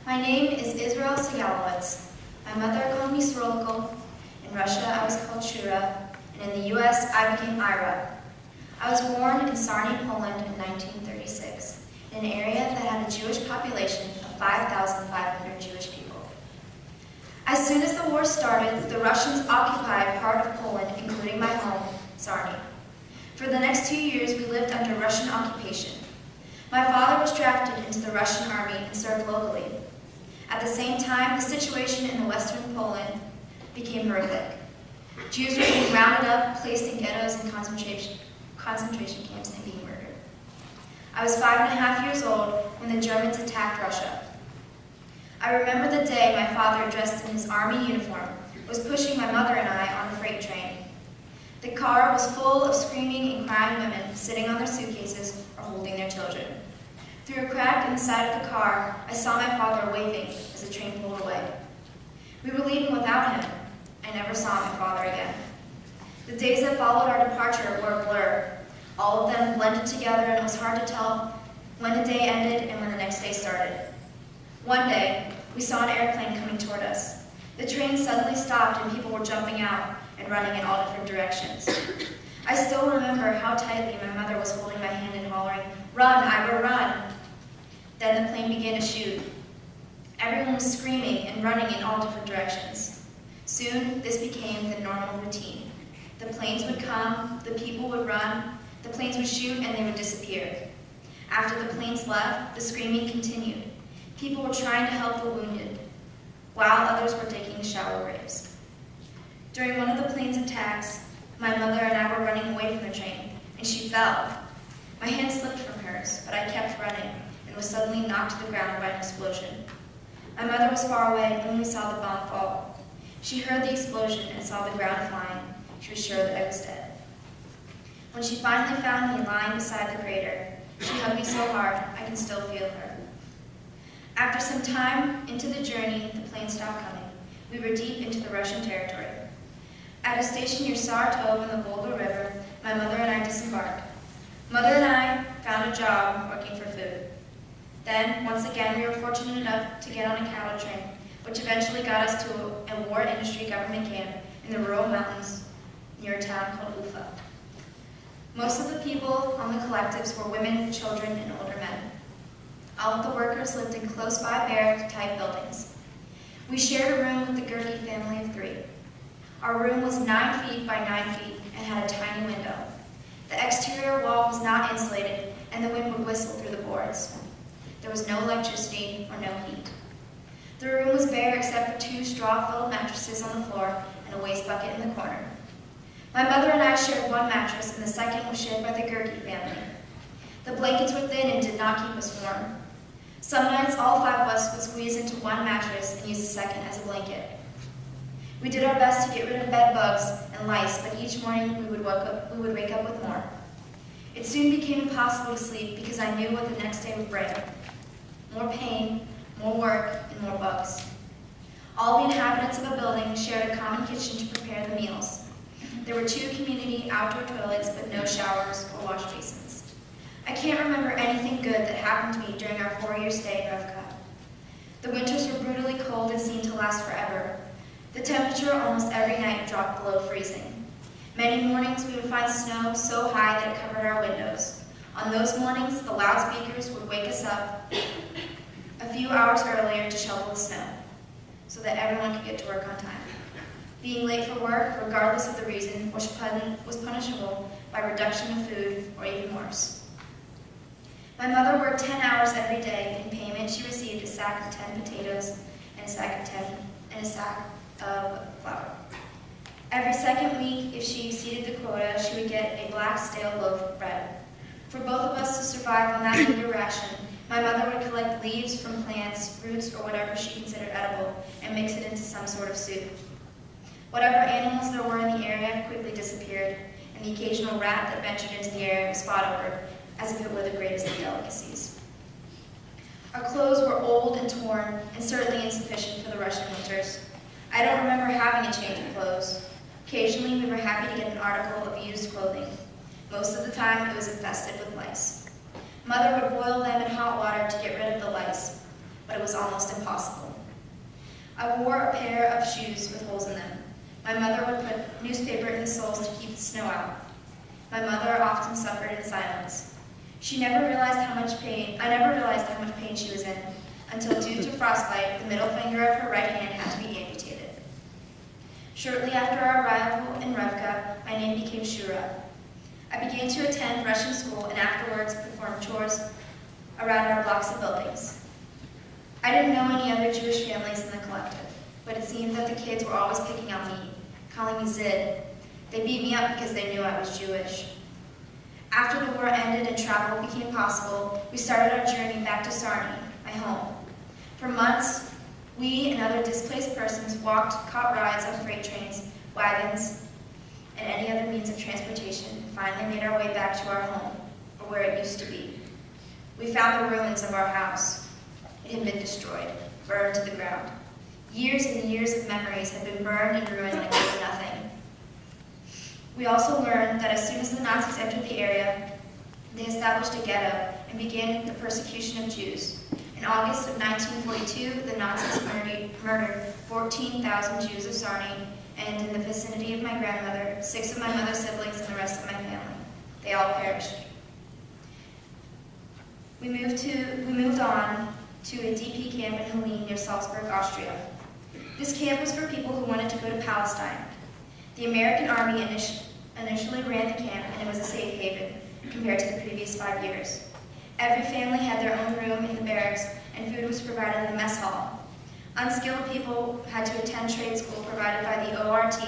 My name is Israel Sigalowitz. My mother called me Sorolikol. In Russia, I was called Shura, and in the U.S., I became Ira. I was born in Sarny, Poland in 1936, in an area that had a Jewish population of 5,500 Jewish people. As soon as the war started, the Russians occupied part of Poland, including my home, Sarny. For the next 2 years, we lived under Russian occupation. My father was drafted into the Russian army and served locally. At the same time, the situation in the western Poland became horrific. Jews were being rounded up, placed in ghettos and concentration camps, and being murdered. I was 5.5 years old when the Germans attacked Russia. I remember the day my father, dressed in his army uniform, was pushing my mother and I on a freight train. The car was full of screaming and crying women sitting on their suitcases or holding their children. Through a crack in the side of the car, I saw my father waving as the train pulled away. We were leaving without him. I never saw my father again. The days that followed our departure were a blur. All of them blended together, and it was hard to tell when the day ended and when the next day started. One day, we saw an airplane coming toward us. The train suddenly stopped and people were jumping out and running in all different directions. I still remember how tightly my mother was holding my hand and hollering, "Run, Ira, run!" Then the plane began to shoot. Everyone was screaming and running in all different directions. Soon, this became the normal routine. The planes would come, the people would run, the planes would shoot, and they would disappear. After the planes left, the screaming continued. People were trying to help the wounded, while others were digging shallow graves. During one of the plane's attacks, my mother and I were running away from the train, and she fell. My hand slipped from hers, but I kept running and was suddenly knocked to the ground by an explosion. My mother was far away and only saw the bomb fall. She heard the explosion and saw the ground flying. She was sure that I was dead. When she finally found me lying beside the crater, she hugged me so hard I can still feel her. After some time into the journey, the plane stopped coming. We were deep into the Russian territory. At a station near Saratov in the Volga River, my mother and I disembarked. Mother and I found a job working for food. Then, once again, we were fortunate enough to get on a cattle train, which eventually got us to a war industry government camp in the rural mountains near a town called Ufa. Most of the people on the collectives were women, children, and older men. All of the workers lived in close-by barrack-type buildings. We shared a room with the Gerke family of 3. Our room was 9 feet by 9 feet and had a tiny window. The exterior wall was not insulated, and the wind would whistle through the boards. There was no electricity or no heat. The room was bare except for 2 straw-filled mattresses on the floor and a waste bucket in the corner. My mother and I shared one mattress, and the second was shared by the Gerke family. The blankets were thin and did not keep us warm. Some nights, all 5 of us would squeeze into one mattress and use the second as a blanket. We did our best to get rid of bed bugs and lice, but each morning we would wake up with more. It soon became impossible to sleep because I knew what the next day would bring. More pain, more work, and more bugs. All the inhabitants of a building shared a common kitchen to prepare the meals. There were 2 community outdoor toilets, but no showers or wash basins. I can't remember anything good that happened to me during our 4-year stay in Revka. The winters were brutally cold and seemed to last forever. The temperature almost every night dropped below freezing. Many mornings we would find snow so high that it covered our windows. On those mornings, the loudspeakers would wake us up a few hours earlier to shovel the snow, so that everyone could get to work on time. Being late for work, regardless of the reason, was punishable by reduction of food or even worse. My mother worked 10 hours every day. In payment, she received a sack of 10 potatoes and a sack of flour. Every second week, if she exceeded the quota, she would get a black stale loaf of bread. For both of us to survive on that meager ration, my mother would collect leaves from plants, roots, or whatever she considered edible, and mix it into some sort of soup. Whatever animals there were in the area quickly disappeared, and the occasional rat that ventured into the area was fought over, as if it were the greatest of delicacies. Our clothes were old and torn, and certainly insufficient for the Russian winters. I don't remember having a change of clothes. Occasionally, we were happy to get an article of used clothing. Most of the time, it was infested with lice. Mother would boil them in hot water to get rid of the lice, but it was almost impossible. I wore a pair of shoes with holes in them. My mother would put newspaper in the soles to keep the snow out. My mother often suffered in silence. I never realized how much pain she was in, until due to frostbite, the middle finger of her right hand had to be amputated. Shortly after our arrival in Revka, my name became Shura. I began to attend Russian school and afterwards perform chores around our blocks of buildings. I didn't know any other Jewish families in the collective, but it seemed that the kids were always picking on me, calling me Zid. They beat me up because they knew I was Jewish. After the war ended and travel became possible, we started our journey back to Sarny, my home. For months, we and other displaced persons walked, caught rides on freight trains, wagons, and any other means of transportation, and finally made our way back to our home, or where it used to be. We found the ruins of our house. It had been destroyed, burned to the ground. Years and years of memories had been burned and ruined like they were nothing. We also learned that as soon as the Nazis entered the area, they established a ghetto and began the persecution of Jews. In August of 1942, the Nazis murdered 14,000 Jews of Sarny, and in the vicinity of my grandmother, 6 of my mother's siblings and the rest of my family. They all perished. We moved on to a DP camp in Helene near Salzburg, Austria. This camp was for people who wanted to go to Palestine. The American Army initially ran the camp, and it was a safe haven compared to the previous 5 years. Every family had their own room in the barracks, and food was provided in the mess hall. Unskilled people had to attend trade school provided by the ORT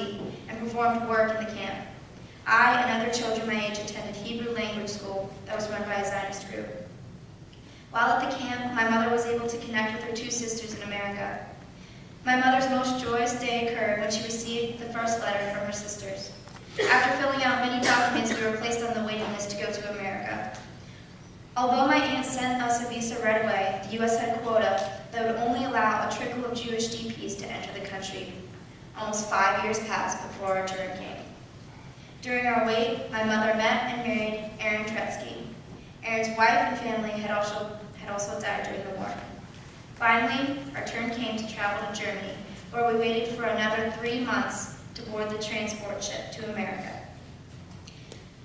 and performed work in the camp. I and other children my age attended Hebrew language school that was run by a Zionist group. While at the camp, my mother was able to connect with her 2 sisters in America. My mother's most joyous day occurred when she received the first letter from her sisters. After filling out many documents, we were placed on the waiting list to go to America. Although my aunt sent us a visa right away, the U.S. had a quota that would only allow a trickle of Jewish DPs to enter the country. Almost 5 years passed before our turn came. During our wait, my mother met and married Aaron Tretzky. Aaron's wife and family had also died during the war. Finally, our turn came to travel to Germany, where we waited for another 3 months to board the transport ship to America.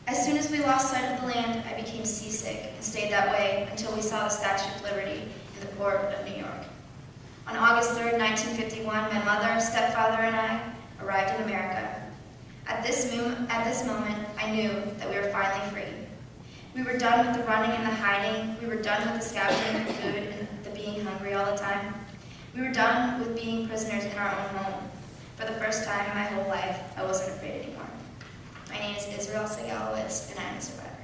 As soon as we lost sight of the land, I became seasick and stayed that way until we saw the Statue of Liberty in the port of New York. On August 3rd, 1951, my mother, stepfather, and I arrived in America. At this moment, I knew that we were finally free. We were done with the running and the hiding. We were done with the scavenging for food and the being hungry all the time. We were done with being prisoners in our own home. For the first time in my whole life, I wasn't afraid anymore. My name is Israel Segalowitz, and I am a survivor.